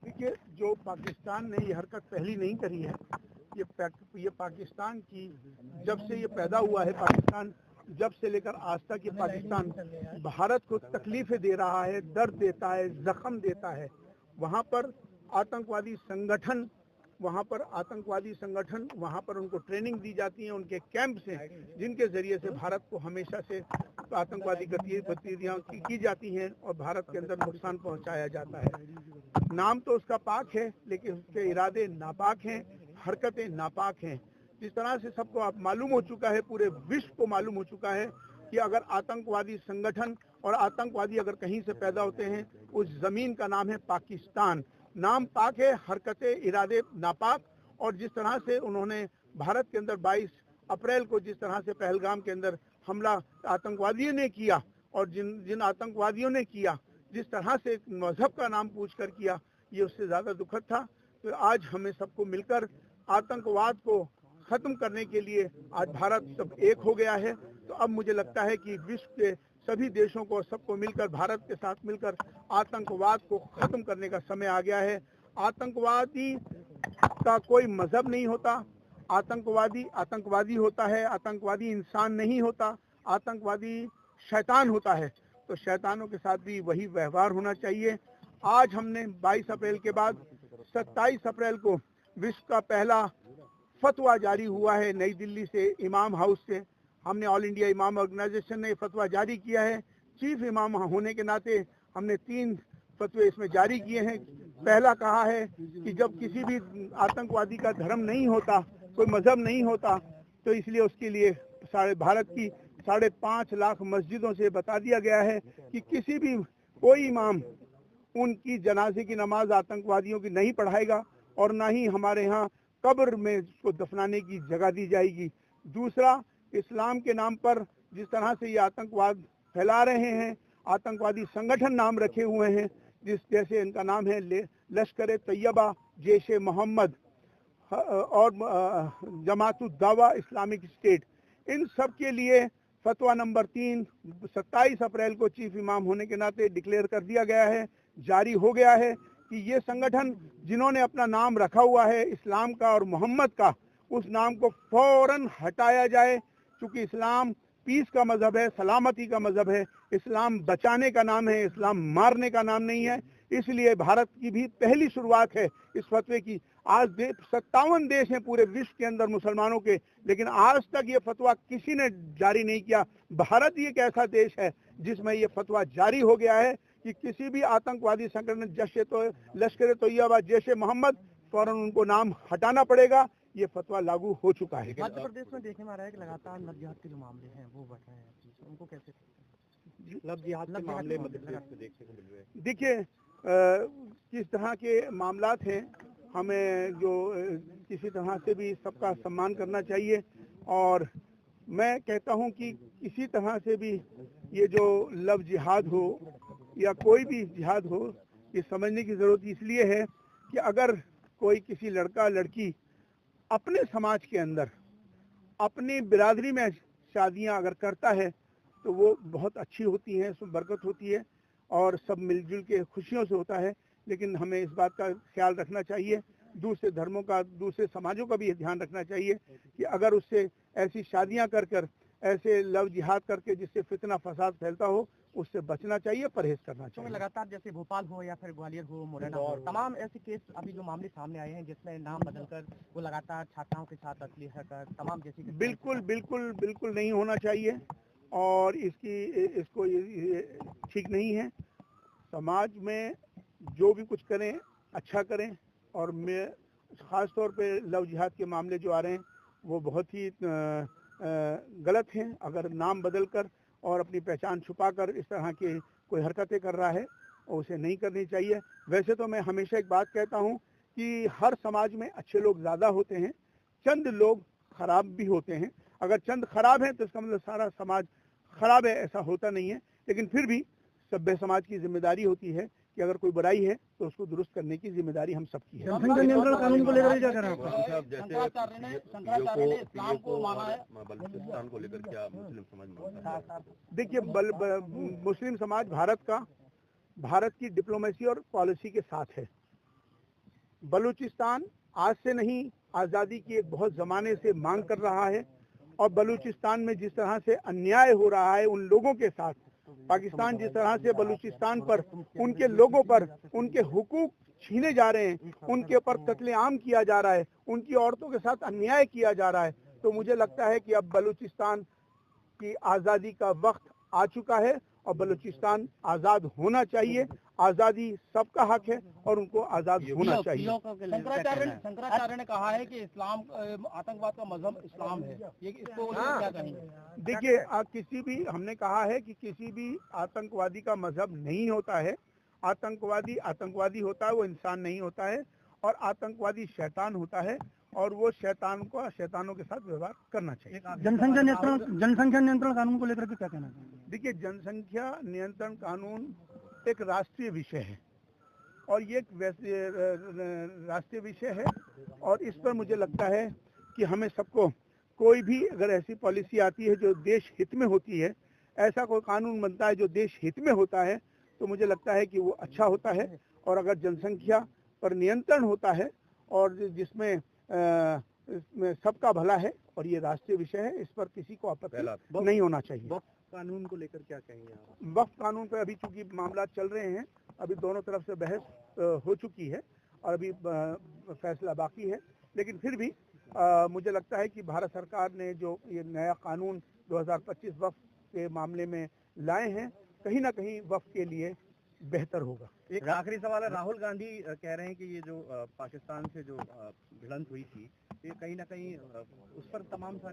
देखिए, जो पाकिस्तान ने ये हरकत पहली नहीं करी है। ये पाकिस्तान की जब से ये पैदा हुआ है, पाकिस्तान जब से लेकर आज तक ये पाकिस्तान भारत को तकलीफें दे रहा है, दर्द देता है, जख्म देता है। वहाँ पर आतंकवादी संगठन वहाँ पर उनको ट्रेनिंग दी जाती है, उनके कैंप्स हैं जिनके जरिए से भारत को हमेशा से आतंकवादी गतिविधियाँ की जाती हैं और भारत के अंदर नुकसान पहुँचाया जाता है। नाम तो उसका पाक है, लेकिन उसके इरादे नापाक हैं, हरकतें नापाक हैं। जिस तरह से सबको आप मालूम हो चुका है, पूरे विश्व को मालूम हो चुका है कि अगर आतंकवादी संगठन और आतंकवादी अगर कहीं से पैदा होते हैं, उस जमीन का नाम है पाकिस्तान। नाम पाक है, हरकतें इरादे नापाक। और जिस तरह से उन्होंने भारत के अंदर 22 अप्रैल को जिस तरह से पहलगाम के अंदर हमला आतंकवादियों ने किया, और जिन आतंकवादियों ने किया, जिस तरह से मजहब का नाम पूछकर किया, ये उससे ज्यादा दुखद था। तो आज हमें सबको मिलकर आतंकवाद को खत्म करने के लिए आज भारत सब एक हो गया है। तो अब मुझे लगता है कि विश्व के सभी देशों को सबको मिलकर, भारत के साथ मिलकर आतंकवाद को खत्म करने का समय आ गया है। आतंकवादी का कोई मजहब नहीं होता। आतंकवादी होता है। आतंकवादी इंसान नहीं होता। आतंकवादी शैतान होता है। तो शैतानों के साथ भी वही व्यवहार होना चाहिए। आज हमने 22 अप्रैल के बाद 27 अप्रैल को विश्व का पहला फतवा जारी हुआ है नई दिल्ली से, इमाम हाउस से। हमने ऑल इंडिया इमाम ऑर्गेनाइजेशन ने फतवा जारी किया है। चीफ इमाम होने के नाते हमने 3 फतवे इसमें जारी किए हैं। पहला कहा है कि जब किसी भी आतंकवादी का धर्म नहीं होता, कोई मजहब नहीं होता, तो इसलिए उसके लिए भारत की 5.5 लाख मस्जिदों से बता दिया गया है कि किसी भी कोई इमाम उनकी जनाजे की नमाज आतंकवादियों की नहीं पढ़ाएगा, और ना ही हमारे यहाँ कब्र में उसको दफनाने की जगह दी जाएगी। दूसरा, इस्लाम के नाम पर जिस तरह से ये आतंकवाद फैला रहे हैं, आतंकवादी संगठन नाम रखे हुए हैं, जैसे इनका नाम है लश्कर तैयबा, जैश ए मोहम्मद और जमातुद दावा इस्लामिक स्टेट, इन सब के लिए फतवा नंबर 3 27 अप्रैल को चीफ इमाम होने के नाते डिक्लेयर कर दिया गया है, जारी हो गया है कि ये संगठन जिन्होंने अपना नाम रखा हुआ है इस्लाम का और मोहम्मद का, उस नाम को फौरन हटाया जाए। क्योंकि इस्लाम पीस का मजहब है, सलामती का मजहब है। इस्लाम बचाने का नाम है, इस्लाम मारने का नाम नहीं है। इसलिए भारत की भी पहली शुरुआत है इस फतवे की। आज 57 देश हैं पूरे विश्व के अंदर मुसलमानों के, लेकिन आज तक ये फतवा किसी ने जारी नहीं किया। भारत ही एक ऐसा देश है जिसमें ये फतवा जारी हो गया है कि किसी भी आतंकवादी संगठन लश्कर तैयबा, जैश ए मोहम्मद, फौरन उनको नाम हटाना पड़ेगा। ये फतवा लागू हो चुका है। मध्य प्रदेश में देखने में आ रहा है कि लगातार लव जिहाद के जो मामले हैं वो बढ़ रहे हैं, उनको कैसे लव जिहाद के मामले मध्य प्रदेश में देखने को मिल रहे हैं? देखिए, किस तरह के मामलात हैं, हमें जो किसी तरह से भी सबका सम्मान करना चाहिए। और मैं कहता हूं कि किसी तरह से भी ये जो लव जिहाद हो या कोई भी जिहाद हो, ये समझने की जरूरत इसलिए है कि अगर कोई किसी लड़का लड़की अपने समाज के अंदर अपनी बिरादरी में शादियां अगर करता है तो वो बहुत अच्छी होती हैं, उसमें बरकत होती है और सब मिलजुल के खुशियों से होता है। लेकिन हमें इस बात का ख्याल रखना चाहिए, दूसरे धर्मों का, दूसरे समाजों का भी ये ध्यान रखना चाहिए कि अगर उससे ऐसी शादियां कर ऐसे लव जिहाद करके जिससे फितना फसाद फैलता हो, उससे बचना चाहिए, परहेज करना चाहिए। लगातार जैसे भोपाल हो या फिर ग्वालियर हो, मुरैना हो, तमाम ऐसे केस अभी जो मामले सामने आए हैं जिसमें नाम बदलकर वो लगातार छात्राओं के साथ अश्लील तमाम जैसी बिल्कुल नहीं होना चाहिए और इसको ठीक नहीं है। समाज में जो भी कुछ करें अच्छा करें, और मैं ख़ास तौर पे लव जिहाद के मामले जो आ रहे हैं वो बहुत ही गलत हैं। अगर नाम बदलकर और अपनी पहचान छुपाकर इस तरह की कोई हरकतें कर रहा है और उसे नहीं करनी चाहिए। वैसे तो मैं हमेशा एक बात कहता हूँ कि हर समाज में अच्छे लोग ज़्यादा होते हैं, चंद लोग खराब भी होते हैं। अगर चंद खराब हैं तो इसका मतलब सारा समाज खराब है, ऐसा होता नहीं है। लेकिन फिर भी सभ्य समाज की जिम्मेदारी होती है कि अगर कोई बुराई है तो उसको दुरुस्त करने की जिम्मेदारी हम सबकी है। जनसंख्या नियंत्रण कानून को लेकर क्या कर रहे हैं? देखिए, मुस्लिम समाज भारत की डिप्लोमेसी और पॉलिसी के साथ है। बलूचिस्तान आज से नहीं, आज़ादी की एक बहुत ज़माने से मांग कर रहा है और बलूचिस्तान में जिस तरह से अन्याय हो रहा है उन लोगों के साथ, पाकिस्तान जिस तरह से बलूचिस्तान पर, उनके लोगों पर उनके हुकूक छीने जा रहे हैं, उनके ऊपर कत्लेआम किया जा रहा है, उनकी औरतों के साथ अन्याय किया जा रहा है, तो मुझे लगता है कि अब बलूचिस्तान की आज़ादी का वक्त आ चुका है और बलूचिस्तान आज़ाद होना चाहिए। आज़ादी सबका हक है और उनको आज़ाद होना चाहिए। शंकराचार्य ने कहा है कि इस्लाम आतंकवाद का मजहब इस्लाम है, ये इसको क्या कहेंगे? देखिए, किसी भी, हमने कहा है कि किसी भी आतंकवादी का मजहब नहीं होता है। आतंकवादी आतंकवादी होता है, वो इंसान नहीं होता है, और आतंकवादी शैतान होता है और वो शैतानों के साथ व्यवहार करना चाहिए। जनसंख्या नियंत्रण कानून को लेकर के क्या कहना है? देखिए, जनसंख्या नियंत्रण कानून एक राष्ट्रीय विषय है और ये एक राष्ट्रीय विषय है और इस पर मुझे लगता है कि हमें सबको, कोई भी अगर ऐसी पॉलिसी आती है जो देश हित में होती है, ऐसा कोई कानून बनता है जो देश हित में होता है, तो मुझे लगता है कि वो अच्छा होता है। और अगर जनसंख्या पर नियंत्रण होता है और जिसमें सबका भला है और ये राष्ट्रीय विषय है, इस पर किसी को आपत्ति नहीं होना चाहिए। वक्फ कानून को लेकर क्या कहेंगे आप? वक्फ कानून पर अभी चूंकि मामला चल रहे हैं, अभी दोनों तरफ से बहस हो चुकी है और अभी फैसला बाकी है, लेकिन फिर भी मुझे लगता है कि भारत सरकार ने जो ये नया कानून 2025 वक्फ के मामले में लाए हैं, कहीं ना कहीं वक्फ के लिए बेहतर होगा। एक आखिरी सवाल है, राहुल गांधी कह रहे हैं कि ये जो पाकिस्तान से जो भिड़ंत हुई थी, ये कहीं ना कहीं उस पर तमाम सारे